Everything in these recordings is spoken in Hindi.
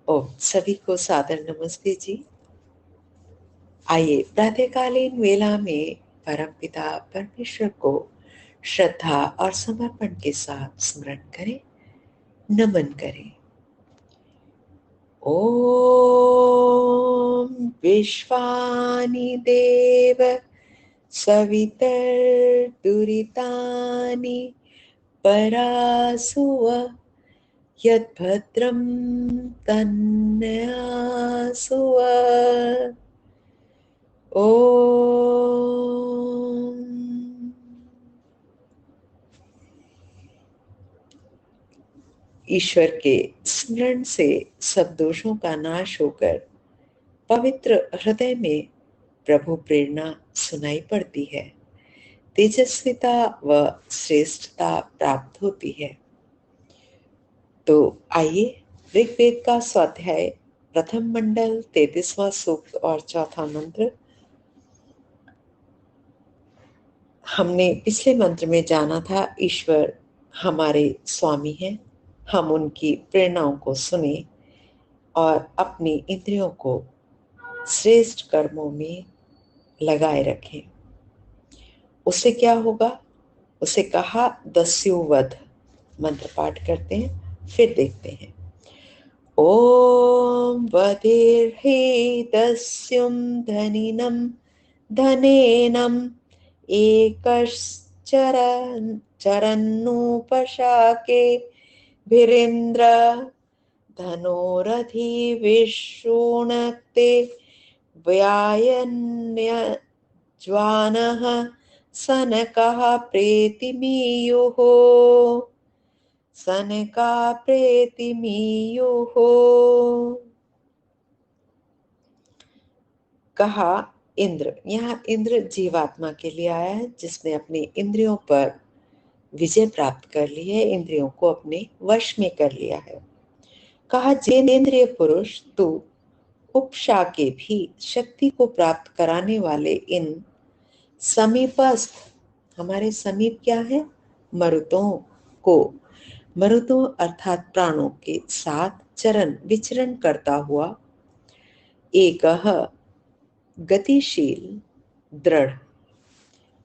सभी को सादर नमस्ते जी। आइए प्रातःकालीन वेला में परमपिता परमेश्वर को श्रद्धा और समर्पण के साथ स्मरण करें, नमन करें। ओम विश्वानि देव सवितर्दुरितानि परासुव यद्भद्रं तन्नयासुव। ओम। ईश्वर के स्मरण से सब दोषों का नाश होकर पवित्र हृदय में प्रभु प्रेरणा सुनाई पड़ती है, तेजस्विता व श्रेष्ठता प्राप्त होती है। तो आइए ऋग्वेद का स्वाध्याय प्रथम मंडल 33वां सूक्त और चौथा मंत्र। हमने पिछले मंत्र में जाना था ईश्वर हमारे स्वामी हैं, हम उनकी प्रेरणाओं को सुने और अपनी इंद्रियों को श्रेष्ठ कर्मों में लगाए रखें। उससे क्या होगा? उसे कहा दस्युवध। मंत्र पाठ करते हैं, फिर देखते हैं। ओम वधिर्हि दस्युम धनिनम धनेनम चरन्नुपशाके भिरेन्द्र धनोरधि विष्णुनक्ते व्यायन्यज्वानः सनकः प्रेतिमीयुः सनका प्रेतिमीयुः। कहा इंद्र। यहाँ इंद्र जीवात्मा के लिए आया है, जिसने अपने इंद्रियों पर विजय प्राप्त कर ली है, इंद्रियों को अपने वश में कर लिया है। कहा जिनेंद्रिय पुरुष तू उपशाके भी शक्ति को प्राप्त कराने वाले इन समीपस्थ, हमारे समीप क्या है? मरुतों को, मरुतों अर्थात प्राणों के साथ चरण विचरण करता हुआ एक गतिशील दृढ़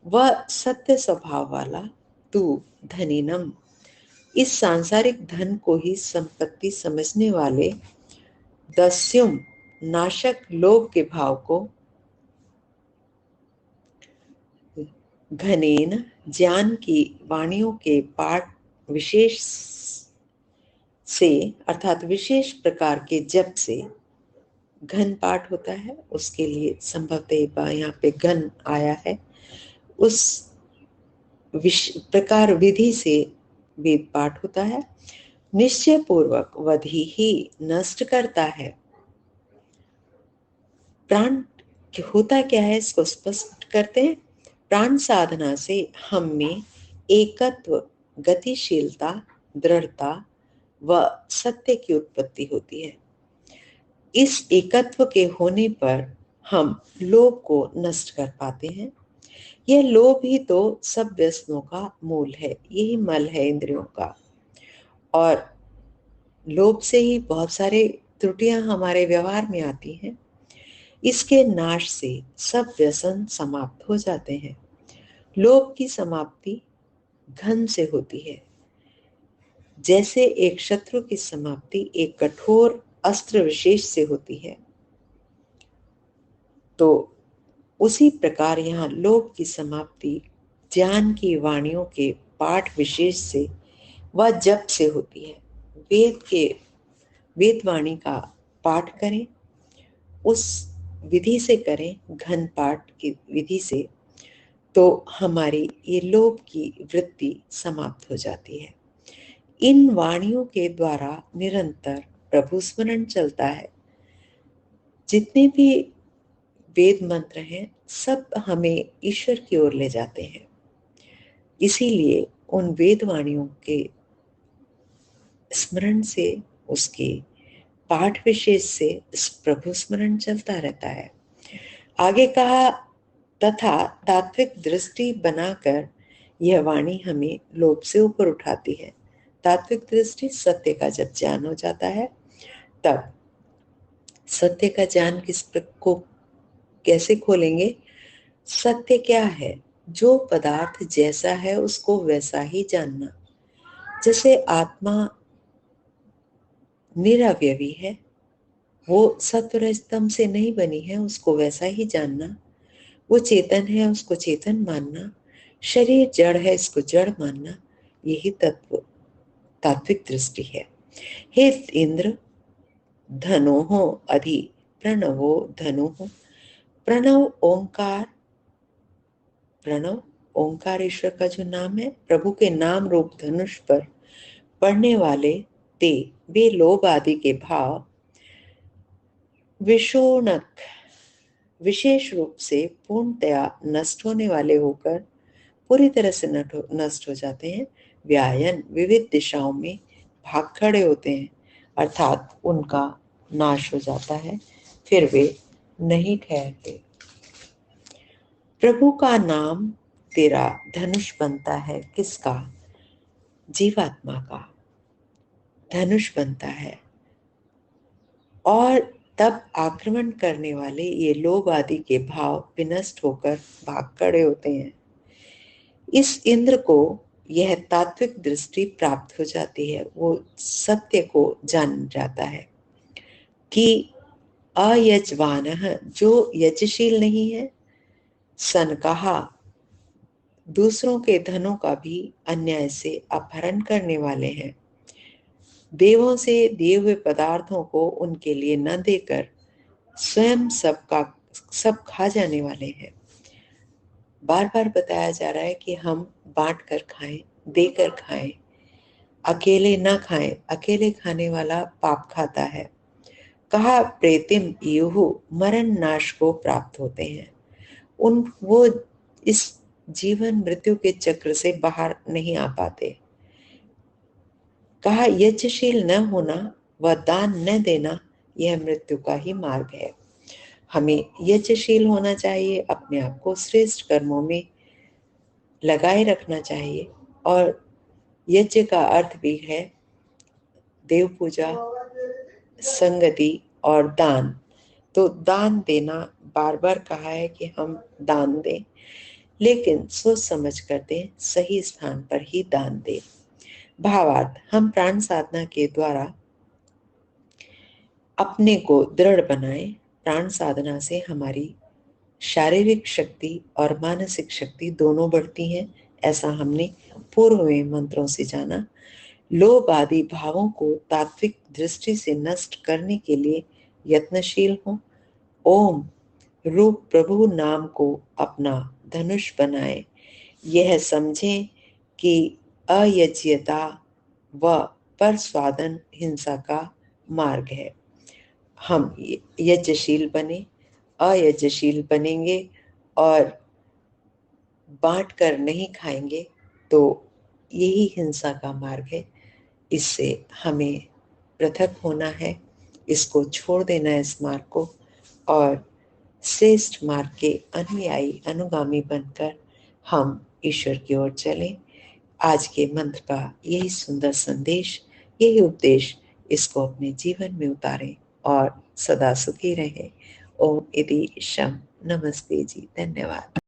व सत्य स्वभाव वाला तू धनिनम, इस सांसारिक धन को ही संपत्ति समझने वाले दस्युम, नाशक लोभ के भाव को, घनेन, ज्ञान की वाणियों के पाठ विशेष से अर्थात विशेष प्रकार के जप से, घन पाठ होता है उसके लिए संभवतः यहाँ पे घन आया है, उस प्रकार विधि से वेद पाठ होता है। निश्चय पूर्वक वधि ही नष्ट करता है। प्राण होता क्या है इसको स्पष्ट करते हैं। प्राण साधना से हम में एकत्व, गतिशीलता, दृढ़ता व सत्य की उत्पत्ति होती है। इस एकत्व के होने पर हम लोभ को नष्ट कर पाते हैं। यह लोभ ही तो सब व्यसनों का मूल है, यही मल है इंद्रियों का, और लोभ से ही बहुत सारे त्रुटियां हमारे व्यवहार में आती हैं। इसके नाश से सब व्यसन समाप्त हो जाते हैं। लोभ की समाप्ति घन से होती है, जैसे एक शत्रु की समाप्ति एक कठोर अस्त्र विशेष से होती है। तो उसी प्रकार यहाँ लोभ की समाप्ति ज्ञान की वाणियों के पाठ विशेष से व जप से होती है। वेद वाणी का पाठ करें, उस विधि से करें, घन पाठ की विधि से, तो हमारी ये लोभ की वृत्ति समाप्त हो जाती है। इन वाणियों के द्वारा निरंतर प्रभु स्मरण चलता है। जितने भी वेद मंत्र हैं सब हमें ईश्वर की ओर ले जाते हैं। इसीलिए उन वेद वाणियों के स्मरण से, उसके पाठ विशेष से प्रभु स्मरण चलता रहता है। आगे कहा तथा तात्विक दृष्टि बनाकर यह वाणी हमें लोभ से ऊपर उठाती है। तात्विक दृष्टि, सत्य का जब ज्ञान हो जाता है तब सत्य का ज्ञान को कैसे खोलेंगे? सत्य क्या है? जो पदार्थ जैसा है उसको वैसा ही जानना। जैसे आत्मा निरवयवी है, वो सत्व रजतम से नहीं बनी है, उसको वैसा ही जानना। वो चेतन है, उसको चेतन मानना। शरीर जड़ है, इसको जड़ मानना। यही तात्विक दृष्टि है। हे इंद्र, धनोः अधि प्रणवो धनुः। प्रणव ओंकार, प्रणव ओंकार ईश्वर का जो नाम है, प्रभु के नाम रूप धनुष पर पढ़ने वाले ते वे लोभ आदि के भाव विशोणक विशेष रूप से पूर्णतया नष्ट होने वाले होकर पूरी तरह से नष्ट हो जाते हैं। व्यायन विविध दिशाओं में भाग खड़े होते हैं, अर्थात उनका नाश हो जाता है, फिर वे नहीं ठहरते। प्रभु का नाम तेरा धनुष बनता है। किसका? जीवात्मा का धनुष बनता है। और तब आक्रमण करने वाले ये लोभ आदि के भाव विनष्ट होकर भाग खड़े होते हैं। इस इंद्र को यह तात्विक दृष्टि प्राप्त हो जाती है। वो सत्य को जान जाता है कि अयजवान, जो यजशील नहीं है, सन कहा दूसरों के धनों का भी अन्याय से अपहरण करने वाले हैं। देवों से दिए हुए पदार्थों को उनके लिए न देकर स्वयं सब खा जाने वाले हैं। बार बार बताया जा रहा है कि हम बांट कर खाएं, देकर खाएं, अकेले न खाएं। अकेले खाने वाला पाप खाता है। कहा प्रेतिम युहु, मरण नाश को प्राप्त होते हैं। वो इस जीवन मृत्यु के चक्र से बाहर नहीं आ पाते। कहा यज्ञशील न होना व दान न देना, यह मृत्यु का ही मार्ग है। हमें यज्ञशील होना चाहिए, अपने आप को श्रेष्ठ कर्मों में लगाए रखना चाहिए। और यज्ञ का अर्थ भी है देव पूजा, संगति और दान। तो दान देना, बार बार कहा है कि हम दान दें, लेकिन सोच समझ कर दें, सही स्थान पर ही दान दें। भावार्थ, हम प्राण साधना के द्वारा अपने को दृढ़ बनाएं। प्राण साधना से हमारी शारीरिक शक्ति और मानसिक शक्ति दोनों बढ़ती हैं, ऐसा हमने पूर्व में मंत्रों से जाना। लोभ आदि भावों को तात्विक दृष्टि से नष्ट करने के लिए यत्नशील हों। ओम रूप प्रभु नाम को अपना धनुष बनाए। यह समझें कि अयज्यता व परस्वादन हिंसा का मार्ग है। हम यज्ञशील बने, अयज्ञशील बनेंगे और बांट कर नहीं खाएंगे तो यही हिंसा का मार्ग है। इससे हमें पृथक होना है, इसको छोड़ देना है, इस मार्ग को, और श्रेष्ठ मार्ग के अनुयायी अनुगामी बनकर हम ईश्वर की ओर चलें। आज के मंत्र का यही सुंदर संदेश, यही उपदेश, इसको अपने जीवन में उतारें और सदा सुखी रहें। ओम इति शम। नमस्ते जी, धन्यवाद।